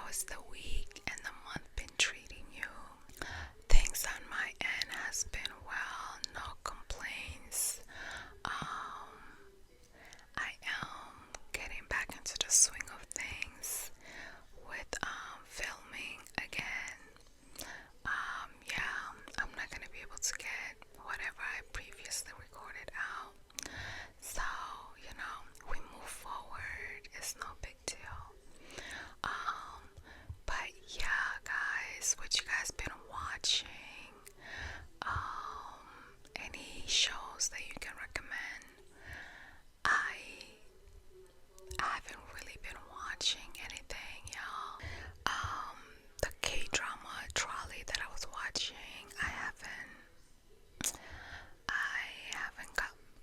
is the week and the month been treating you? Things on my end has been well, no complaints. I am getting back into the swing of things with filming again. Yeah, I'm not gonna be able to get whatever I previously recorded out. So, we move forward. It's no big deal. But yeah, guys, what you guys been watching? Any shows that you can recommend? I haven't really been watching anything, y'all. The K-drama trolley that I was watching, I haven't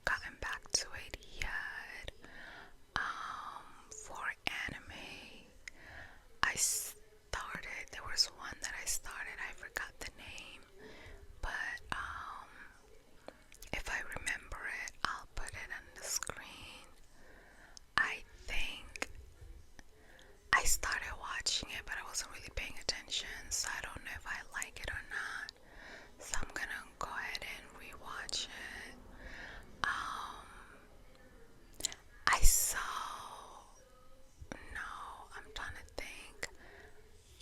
gotten back to it yet. For anime, there was one that I started, I forgot the name, but if I remember it, I'll put it on the screen. I think I started watching it, but I wasn't really paying attention, so I don't know if I like it or not. So I'm gonna go ahead and rewatch it. I saw, no, I'm trying to think.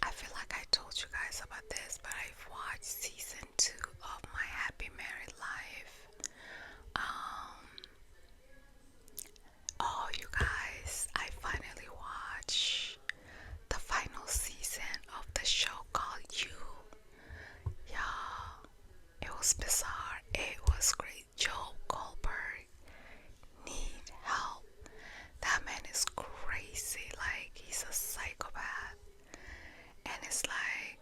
I feel like I told you guys about this, but I've watched season 2 of My Happy Married Life. Oh, you guys, I finally watched the final season of the show called You. Yeah, it was bizarre. It was great. Joe Goldberg need help. That man is crazy. Like, he's a psychopath. And it's like,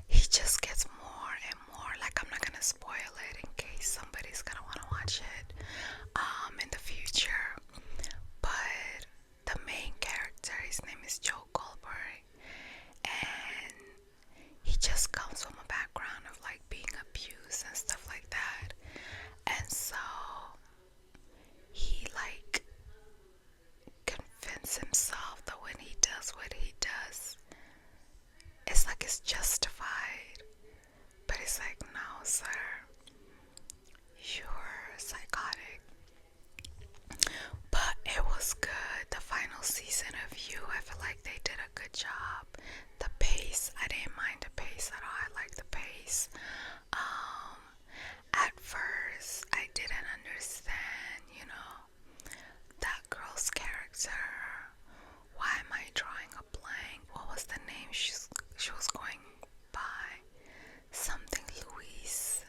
he just gets more and more. Like, I'm not gonna spoil it in case somebody's gonna want to watch it in the future. But the main character, his name is Joe Goldberg, and he just comes from a background of like being abused and stuff like that. And so he like convinces himself that when he does what he does, it's like it's justified. But it's like, no, sir, you're psychotic. But it was good. The final season of You, I feel like they did a good job. The pace, I didn't mind the pace at all. I liked the pace. At first, I didn't understand, that girl's character. Why am I drawing a blank? What was the name she was going by? Something Louise.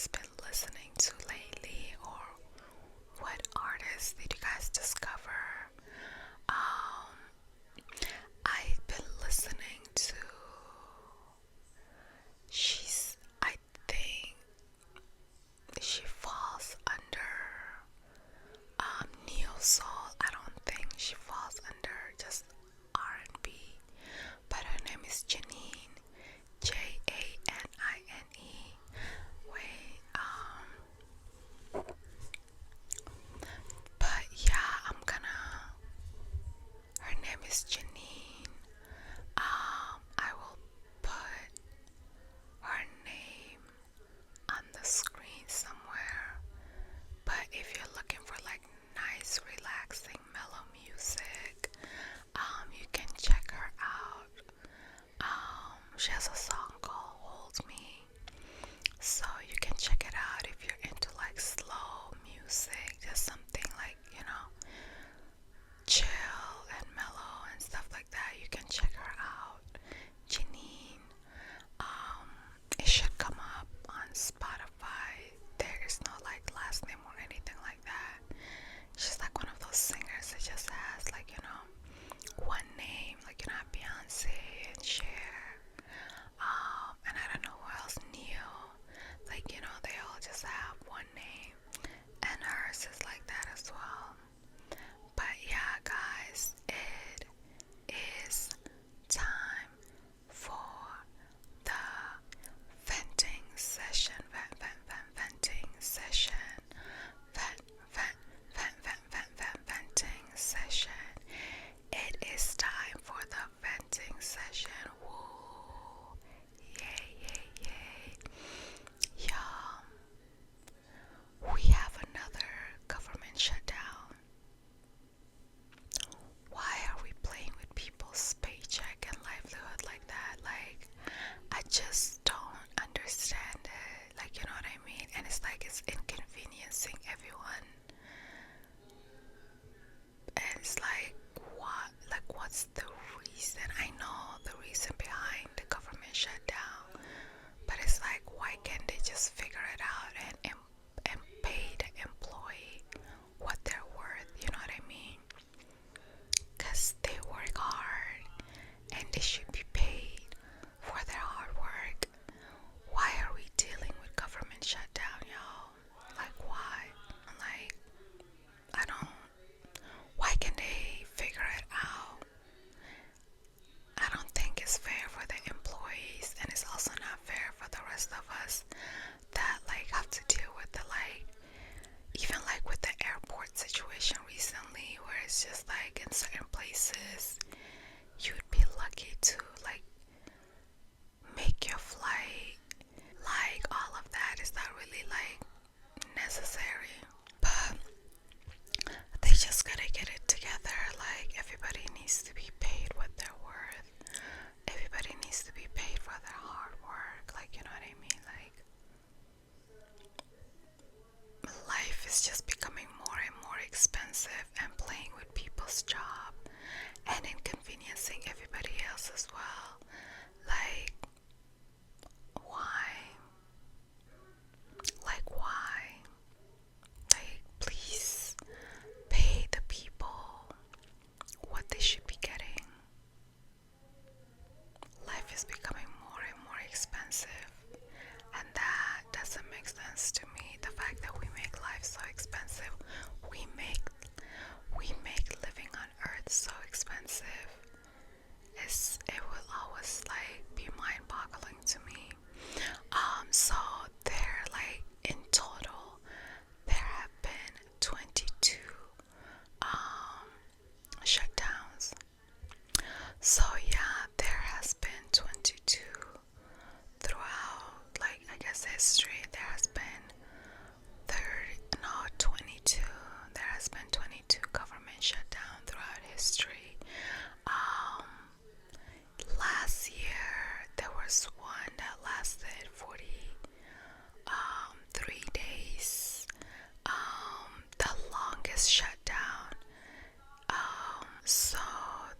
guys been listening to lately, or what artists did you guys discover? Um, I've been listening to, I think she falls under neo soul. I don't think she falls under just R&B, but her name is Janine, Janine. Wait, but yeah, her name is Janine. I will put her name on the screen somewhere. But if you're looking for like nice, relaxing, mellow music, you can check her out. She has a song called Hold Me, so you can check it out if you're into like slow music, just something like, chill and mellow and stuff like that. You can check her out, Janine. It should come up on Spotify. There is no like last name or anything like that. She's like one of those singers that just has like, one name, like, Beyonce and Cher. And I don't know who else, Neo. Like, they all just have one name. And hers is like that as well. But yeah, guys, it is time for the venting session. Venting session. Venting session. It is time for the venting session. Woo! Yay. Y'all, we have another government shutdown. Why are we playing with people's paycheck and livelihood like that? Like, I just don't understand it. Like, you know what I mean? And it's like it's inconveniencing everyone. And it's like, what? Like, what's the reason? I know the reason behind the government shutdown, but it's like, why can't they just figure it out and pay the employee what they're worth? You know what I mean? Because they work hard and they should be paid for their hard work. Why are we dealing with government shutdown, y'all? Like, why? Like, I don't. Why can they figure it out? I don't think it's fair for the employees, and it's also not fair for the rest of us that like have to deal with the like, even like with the airport situation recently, where it's just like in certain places you'd be lucky to like make your flight. Like, all of that is not really like necessary, but they just gotta get it together. Like, everybody needs to be paid what they're worth. Everybody needs to be paid for their hard work. Like, you know what I mean? Like, life is just becoming more and more expensive, and playing with people's job and inconveniencing everybody else as well. Like, why? Like, why? Like, please pay the people what they should be getting. Life is becoming more and more expensive, and that doesn't make sense to me. The fact that we make life so expensive, we make living on earth so expensive. It will always like be mind-boggling to me. So there, like, in total, there have been 22 shutdowns. So yeah, there has been 22 throughout, like, I guess, history. There has been 22. There has been 22 government shutdown throughout history. Last year there was one that lasted 3 days. The longest shutdown. So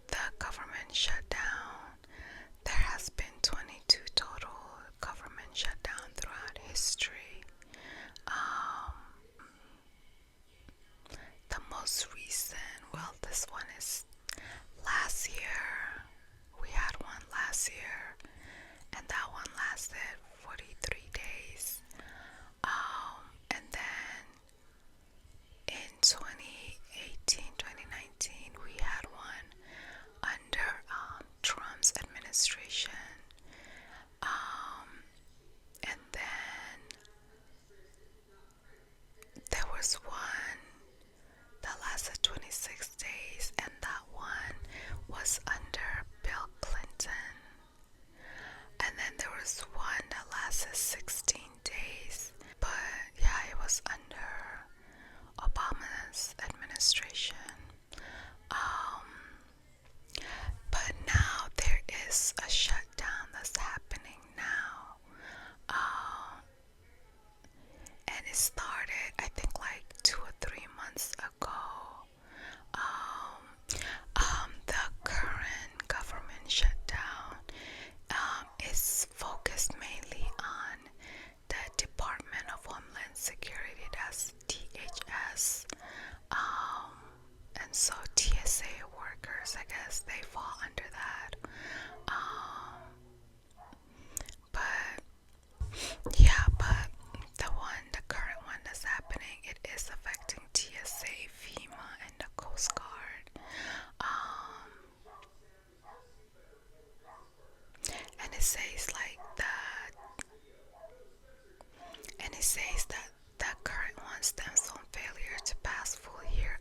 the government shutdown, there has been 22 total government shutdown throughout history. the 16 days. But yeah, it was under Obama's administration. Um, but now there is a shutdown that's happening now. And it started, I think, like 2 or 3 months ago. The current government shutdown is focused mainly on the Department of Homeland Security, that's DHS. And so TSA workers, I guess, they fall under that. But yeah, but the current one that's happening, it is affecting TSA, FEMA, and the Coast Guard. And it says like that, and it says that the current one stems from failure to pass full-year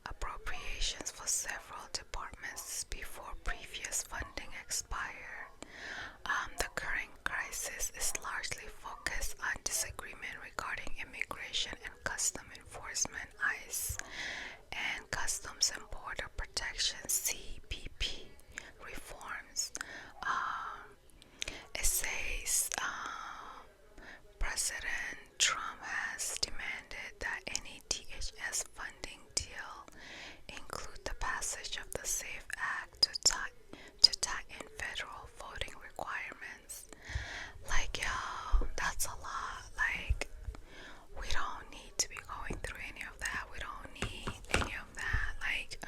appropriations for several departments before previous funding expired. The current crisis is largely focused on disagreement regarding immigration and custom enforcement (ICE) and Customs and Border Protection (CBP) reforms. It says President Trump has demanded that any DHS funding deal include the passage of the SAFE Act to tighten federal voting requirements. Like, yo, that's a lot. Like, we don't need to be going through any of that. We don't need any of that. Like,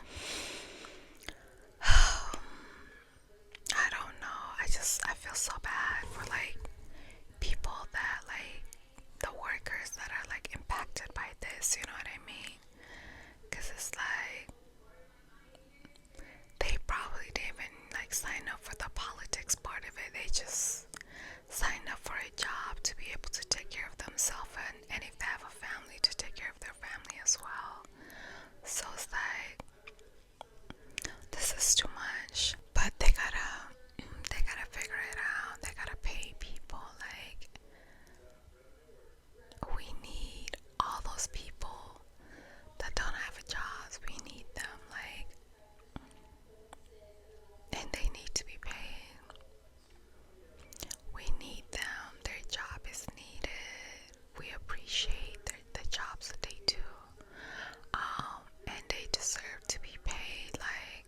I don't know. I feel so bad for like people that like the workers that are like impacted by this, you know what I mean? Because it's like they probably didn't even like sign up for the politics part of it. They just signed up for a job to be able to take care of themselves, and if they have a family, to take care of their family as well. So it's like, this is too much. But they gotta figure it out. They gotta pay people. Like, we need all those people that don't have a job. We need them. Like, and they need to be paid. We need them. Their job is needed. We appreciate the jobs that they do. And they deserve to be paid. Like,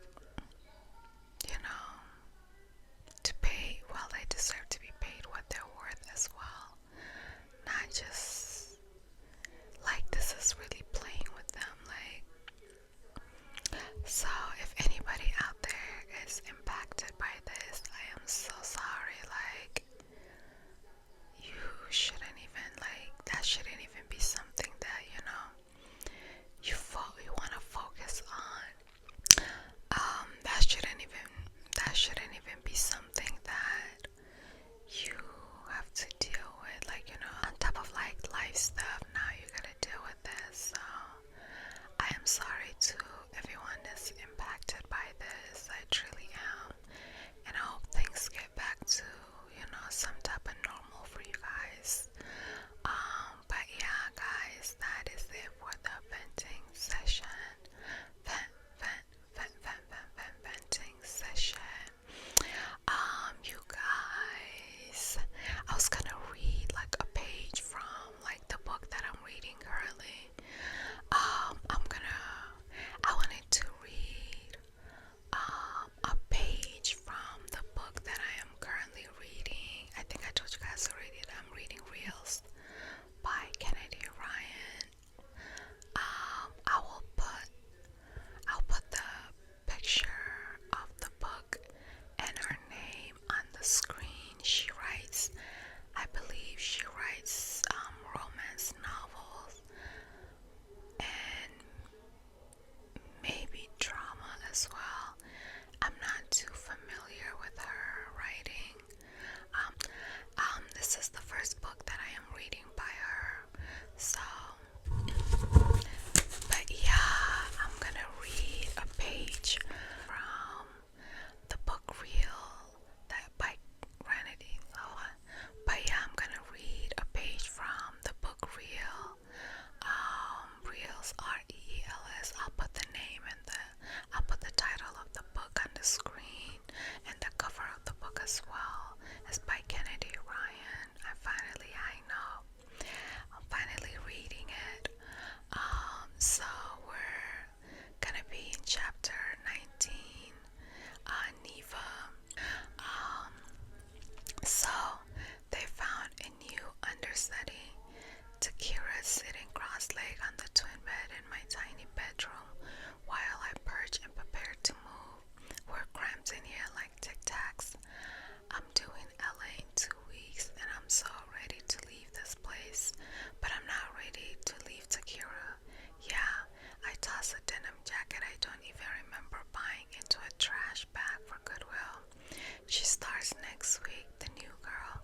week, the new girl.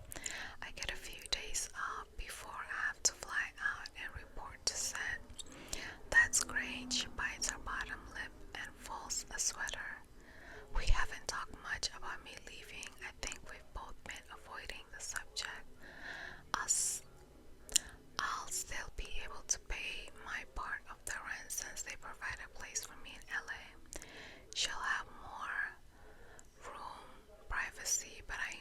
I get a few days off before I have to fly out and report to set. That's great. She bites her bottom lip and folds a sweater. We haven't talked much about me leaving. I think we've both been avoiding the subject. I'll still be able to pay my part of the rent since they provide a place for me in LA. She'll have more room, privacy, but I